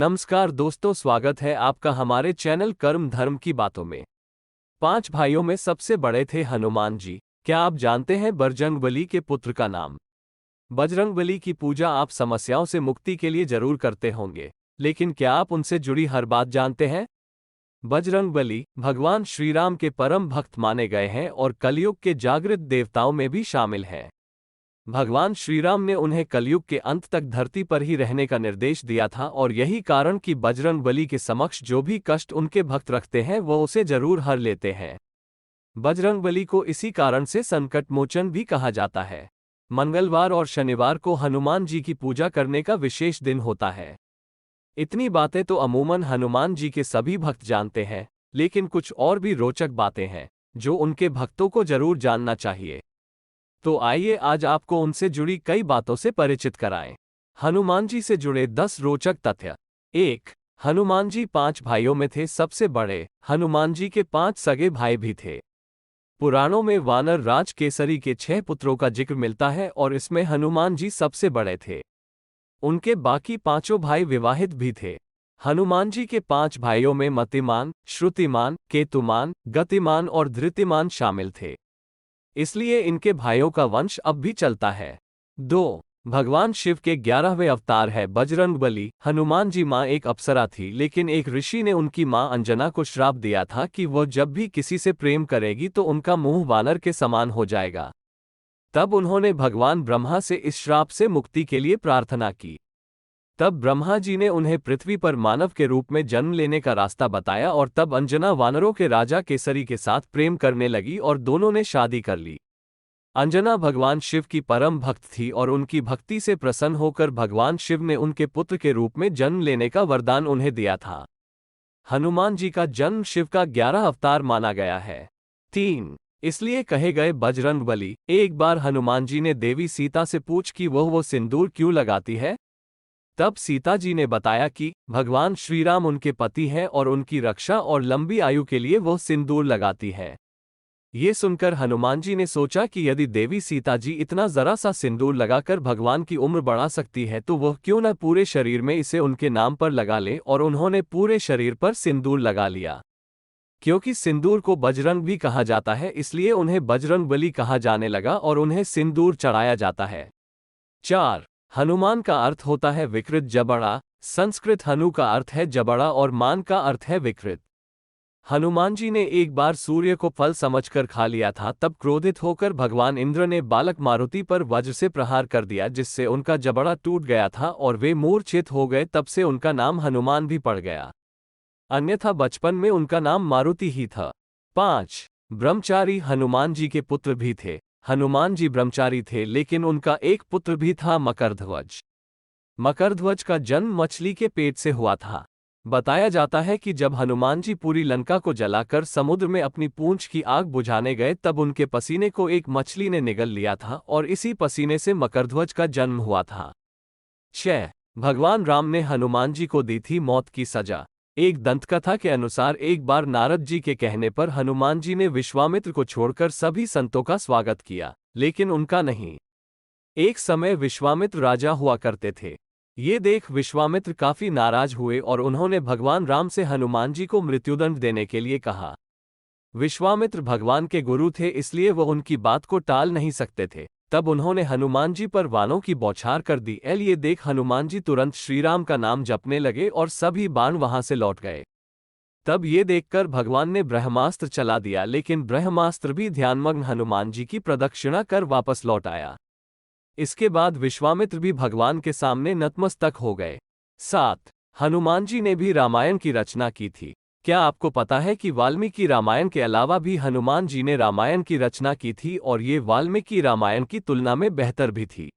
नमस्कार दोस्तों, स्वागत है आपका हमारे चैनल कर्म धर्म की बातों में। 5 भाइयों में सबसे बड़े थे हनुमान जी। क्या आप जानते हैं बजरंगबली के पुत्र का नाम? बजरंगबली की पूजा आप समस्याओं से मुक्ति के लिए जरूर करते होंगे, लेकिन क्या आप उनसे जुड़ी हर बात जानते हैं? बजरंगबली भगवान श्री राम के परम भक्त माने गए हैं और कलयुग के जागृत देवताओं में भी शामिल हैं। भगवान श्री राम ने उन्हें कलयुग के अंत तक धरती पर ही रहने का निर्देश दिया था और यही कारण कि बजरंगबली के समक्ष जो भी कष्ट उनके भक्त रखते हैं वो उसे जरूर हर लेते हैं। बजरंगबली को इसी कारण से संकट मोचन भी कहा जाता है। मंगलवार और शनिवार को हनुमान जी की पूजा करने का विशेष दिन होता है। इतनी बातें तो अमूमन हनुमान जी के सभी भक्त जानते हैं, लेकिन कुछ और भी रोचक बातें हैं जो उनके भक्तों को जरूर जानना चाहिए। तो आइए आज आपको उनसे जुड़ी कई बातों से परिचित कराएं। हनुमान जी से जुड़े 10 रोचक तथ्य। 1. हनुमान जी 5 भाइयों में थे सबसे बड़े। हनुमान जी के 5 सगे भाई भी थे। पुराणों में वानर राज केसरी के 6 पुत्रों का जिक्र मिलता है और इसमें हनुमान जी सबसे बड़े थे। उनके बाकी पांचों भाई विवाहित भी थे। हनुमान जी के 5 भाइयों में मतिमान, श्रुतिमान, केतुमान, गतिमान और धृतिमान शामिल थे। इसलिए इनके भाइयों का वंश अब भी चलता है। 2. भगवान शिव के 11वें अवतार है बजरंगबली। हनुमान जी मां एक अप्सरा थी, लेकिन एक ऋषि ने उनकी मां अंजना को श्राप दिया था कि वह जब भी किसी से प्रेम करेगी तो उनका मुंह वानर के समान हो जाएगा। तब उन्होंने भगवान ब्रह्मा से इस श्राप से मुक्ति के लिए प्रार्थना की। तब ब्रह्मा जी ने उन्हें पृथ्वी पर मानव के रूप में जन्म लेने का रास्ता बताया और तब अंजना वानरों के राजा केसरी के साथ प्रेम करने लगी और दोनों ने शादी कर ली। अंजना भगवान शिव की परम भक्त थी और उनकी भक्ति से प्रसन्न होकर भगवान शिव ने उनके पुत्र के रूप में जन्म लेने का वरदान उन्हें दिया था। हनुमान जी का जन्म शिव का 11 अवतार माना गया है। 3. इसलिए कहे गए बजरंगबली। एक बार हनुमान जी ने देवी सीता से पूछ कि वो सिंदूर क्यों लगाती है। तब सीता जी ने बताया कि भगवान श्री राम उनके पति हैं और उनकी रक्षा और लंबी आयु के लिए वो सिंदूर लगाती है। ये सुनकर हनुमान जी ने सोचा कि यदि देवी सीता जी इतना जरा सा सिंदूर लगाकर भगवान की उम्र बढ़ा सकती है तो वह क्यों न पूरे शरीर में इसे उनके नाम पर लगा ले, और उन्होंने पूरे शरीर पर सिंदूर लगा लिया। क्योंकि सिंदूर को बजरंग भी कहा जाता है, इसलिए उन्हें बजरंगबली कहा जाने लगा और उन्हें सिंदूर चढ़ाया जाता है। 4. हनुमान का अर्थ होता है विकृत जबड़ा। संस्कृत हनु का अर्थ है जबड़ा और मान का अर्थ है विकृत। हनुमान जी ने एक बार सूर्य को फल समझकर खा लिया था। तब क्रोधित होकर भगवान इंद्र ने बालक मारुति पर वज्र से प्रहार कर दिया, जिससे उनका जबड़ा टूट गया था और वे मूर्छित हो गए। तब से उनका नाम हनुमान भी पड़ गया, अन्यथा बचपन में उनका नाम मारुति ही था। 5. ब्रह्मचारी हनुमान जी के पुत्र भी थे। हनुमान जी ब्रह्मचारी थे, लेकिन उनका एक पुत्र भी था मकरध्वज। मकरध्वज का जन्म मछली के पेट से हुआ था। बताया जाता है कि जब हनुमान जी पूरी लंका को जलाकर समुद्र में अपनी पूंछ की आग बुझाने गए तब उनके पसीने को एक मछली ने निगल लिया था और इसी पसीने से मकरध्वज का जन्म हुआ था। 6. भगवान राम ने हनुमान जी को दी थी मौत की सजा। एक दंतकथा के अनुसार एक बार नारद जी के कहने पर हनुमान जी ने विश्वामित्र को छोड़कर सभी संतों का स्वागत किया, लेकिन उनका नहीं। एक समय विश्वामित्र राजा हुआ करते थे। ये देख विश्वामित्र काफी नाराज हुए और उन्होंने भगवान राम से हनुमान जी को मृत्युदंड देने के लिए कहा। विश्वामित्र भगवान के गुरु थे, इसलिए वह उनकी बात को टाल नहीं सकते थे। तब उन्होंने हनुमान जी पर बाणों की बौछार कर दी। ये देख हनुमान जी तुरंत श्रीराम का नाम जपने लगे और सभी बाण वहां से लौट गए। तब ये देखकर भगवान ने ब्रह्मास्त्र चला दिया, लेकिन ब्रह्मास्त्र भी ध्यानमग्न हनुमान जी की प्रदक्षिणा कर वापस लौट आया। इसके बाद विश्वामित्र भी भगवान के सामने नतमस्तक हो गए। 7. हनुमान जी ने भी रामायण की रचना की थी। क्या आपको पता है कि वाल्मीकि रामायण के अलावा भी हनुमान जी ने रामायण की रचना की थी और ये वाल्मीकि रामायण की तुलना में बेहतर भी थी।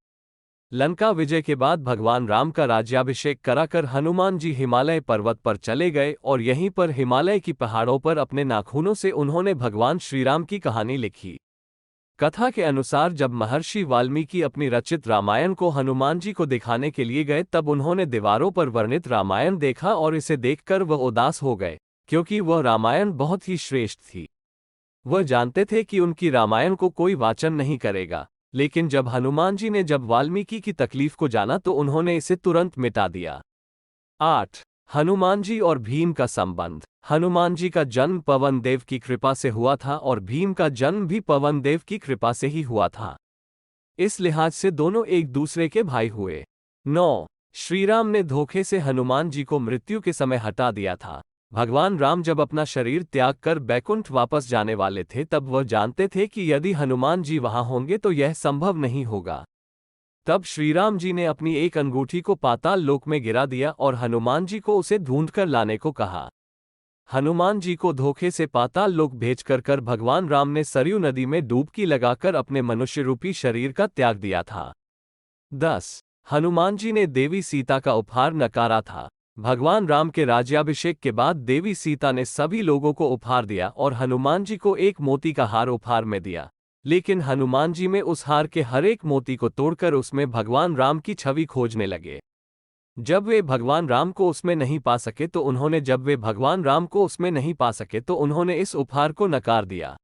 लंका विजय के बाद भगवान राम का राज्याभिषेक कराकर हनुमान जी हिमालय पर्वत पर चले गए और यहीं पर हिमालय की पहाड़ों पर अपने नाखूनों से उन्होंने भगवान श्रीराम की कहानी लिखी। कथा के अनुसार जब महर्षि वाल्मीकि अपनी रचित रामायण को हनुमान जी को दिखाने के लिए गए तब उन्होंने दीवारों पर वर्णित रामायण देखा और इसे देखकर वह उदास हो गए, क्योंकि वह रामायण बहुत ही श्रेष्ठ थी। वह जानते थे कि उनकी रामायण को कोई वाचन नहीं करेगा, लेकिन जब हनुमान जी ने वाल्मीकि की तकलीफ को जाना तो उन्होंने इसे तुरंत मिटा दिया। 8. हनुमान जी और भीम का संबंध। हनुमान जी का जन्म पवन देव की कृपा से हुआ था और भीम का जन्म भी पवन देव की कृपा से ही हुआ था। इस लिहाज से दोनों एक दूसरे के भाई हुए। 9. श्री राम ने धोखे से हनुमान जी को मृत्यु के समय हटा दिया था। भगवान राम जब अपना शरीर त्याग कर बैकुंठ वापस जाने वाले थे तब वह जानते थे कि यदि हनुमान जी वहां होंगे तो यह संभव नहीं होगा। तब श्रीराम जी ने अपनी एक अंगूठी को पाताल लोक में गिरा दिया और हनुमान जी को उसे ढूंढकर लाने को कहा। हनुमान जी को धोखे से पाताल लोक भेजकर भगवान राम ने सरयू नदी में डुबकी लगाकर अपने मनुष्य रूपी शरीर का त्याग दिया था। 10. हनुमान जी ने देवी सीता का उपहार नकारा था। भगवान राम के राज्याभिषेक के बाद देवी सीता ने सभी लोगों को उपहार दिया और हनुमान जी को एक मोती का हार उपहार में दिया, लेकिन हनुमान जी में उस हार के हर एक मोती को तोड़कर उसमें भगवान राम की छवि खोजने लगे। जब वे भगवान राम को उसमें नहीं पा सके तो उन्होंने इस उपहार को नकार दिया।